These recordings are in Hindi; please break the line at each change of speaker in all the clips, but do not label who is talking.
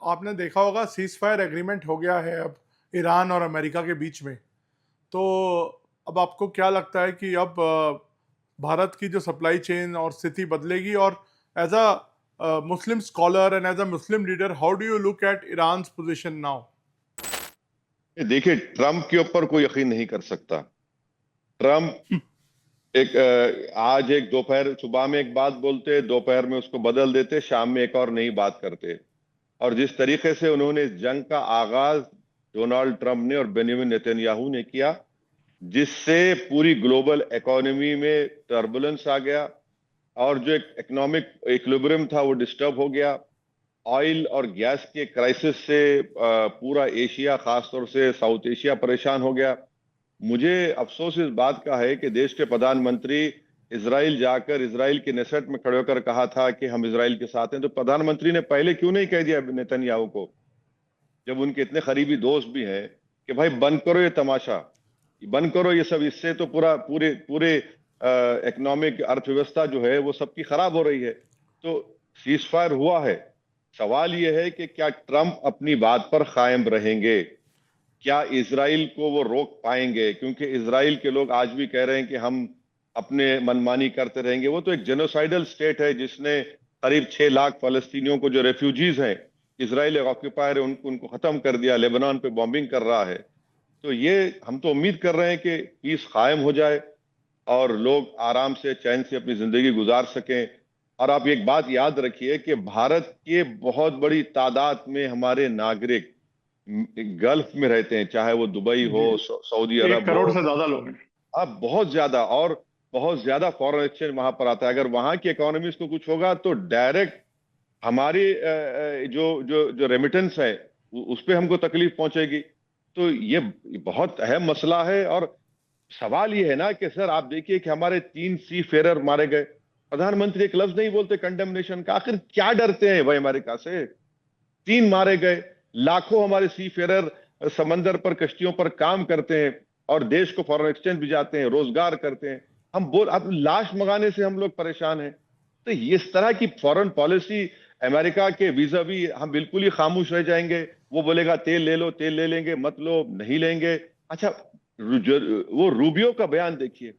आपने देखा होगा सीज फायर एग्रीमेंट हो गया है अब ईरान और अमेरिका के बीच में। तो अब आपको क्या लगता है कि अब भारत की जो सप्लाई चेन और स्थिति बदलेगी? और as a Muslim scholar and as a Muslim leader, how do you look at Iran position now?
देखिए, ट्रंप के ऊपर कोई यकीन नहीं कर सकता। ट्रंप आज एक दोपहर सुबह में एक बात बोलते, दोपहर में उसको बदल देते, शाम में एक और नई बात करते। और जिस तरीके से उन्होंने इस जंग का आगाज डोनाल्ड ट्रंप ने और बेंजामिन नेतन्याहू ने किया, जिससे पूरी ग्लोबल इकोनॉमी में टर्बुलेंस आ गया और जो एक इकोनॉमिक इक्विलिब्रियम था वो डिस्टर्ब हो गया। ऑयल और गैस के क्राइसिस से पूरा एशिया, खासतौर से साउथ एशिया परेशान हो गया। मुझे अफसोस इस बात का है कि देश के प्रधानमंत्री इसराइल जाकर इसराइल के नेसेट में खड़े होकर कहा था कि हम इसराइल के साथ हैं, तो प्रधानमंत्री ने पहले क्यों नहीं कह दिया नेतन्याहू को, जब उनके इतने करीबी दोस्त भी हैं, कि भाई बंद करो ये तमाशा, बंद करो ये सब, इससे तो पूरे पूरे इकोनॉमिक अर्थव्यवस्था जो है वो सबकी खराब हो रही है। तो सीज फायर हुआ है। सवाल यह है कि क्या ट्रंप अपनी बात पर कायम रहेंगे? क्या इसराइल को वो रोक पाएंगे? क्योंकि इसराइल के लोग आज भी कह रहे हैं कि हम अपने मनमानी करते रहेंगे। वो तो एक जेनोसाइडल स्टेट है जिसने करीब 6 लाख फलस्तीनियों को, जो रेफ्यूजीज हैं, इसराइल ऑक्यूपायर है, उनको उनको खत्म कर दिया, लेबनान पे बॉम्बिंग कर रहा है। तो ये हम तो उम्मीद कर रहे हैं कि पीस कायम हो जाए और लोग आराम से चैन से अपनी जिंदगी गुजार सकें। और आप एक बात याद रखिए कि भारत के बहुत बड़ी तादाद में हमारे नागरिक गल्फ में रहते हैं, चाहे वो दुबई हो,
जी,
सऊदी
1
अरब
करोड़
हो।
से ज्यादा लोग हैं।
अब बहुत ज्यादा, और बहुत ज्यादा फॉरेन एक्सचेंज वहां पर आता है। अगर वहां की इकोनॉमीज को कुछ होगा तो डायरेक्ट हमारी जो जो जो रेमिटेंस है उस पे हमको तकलीफ पहुंचेगी। तो ये बहुत अहम मसला है। और सवाल ये है ना कि सर, आप देखिए कि हमारे 3 सी फेरर मारे गए, प्रधानमंत्री एक लफ्ज नहीं बोलते कंडेमनेशन का। आखिर क्या डरते हैं भाई अमेरिका से? 3 मारे गए, लाखों हमारे सी फेरर समंदर पर, कश्तियों पर काम करते हैं और देश को फॉरेन एक्सचेंज भी जाते हैं, रोजगार करते हैं। अब लाश मंगाने से हम लोग परेशान हैं। तो इस तरह की फॉरेन पॉलिसी अमेरिका के वीजा हम बिल्कुल ही खामोश रह जाएंगे। वो बोलेगा तेल ले लो, तेल ले लेंगे, मत लो, नहीं लेंगे। अच्छा, वो रूबियो का बयान देखिए,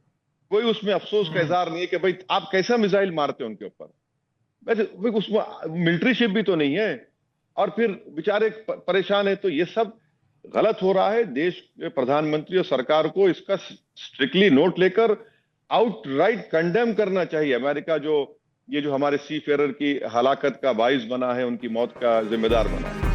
कोई उसमें अफसोस का इजहार नहीं है कि भाई आप कैसा मिसाइल मारते हो उनके ऊपर। वैसे भाई उसमें मिलिट्री शिप भी तो नहीं है, और फिर बेचारे परेशान है। तो ये सब गलत हो रहा है। देश के प्रधानमंत्री और सरकार को इसका स्ट्रिक्टली नोट लेकर आउटराइट कंडेम करना चाहिए। अमेरिका जो ये जो हमारे सी फेरर की हलाकत का बाइस बना है, उनकी मौत का जिम्मेदार बना है।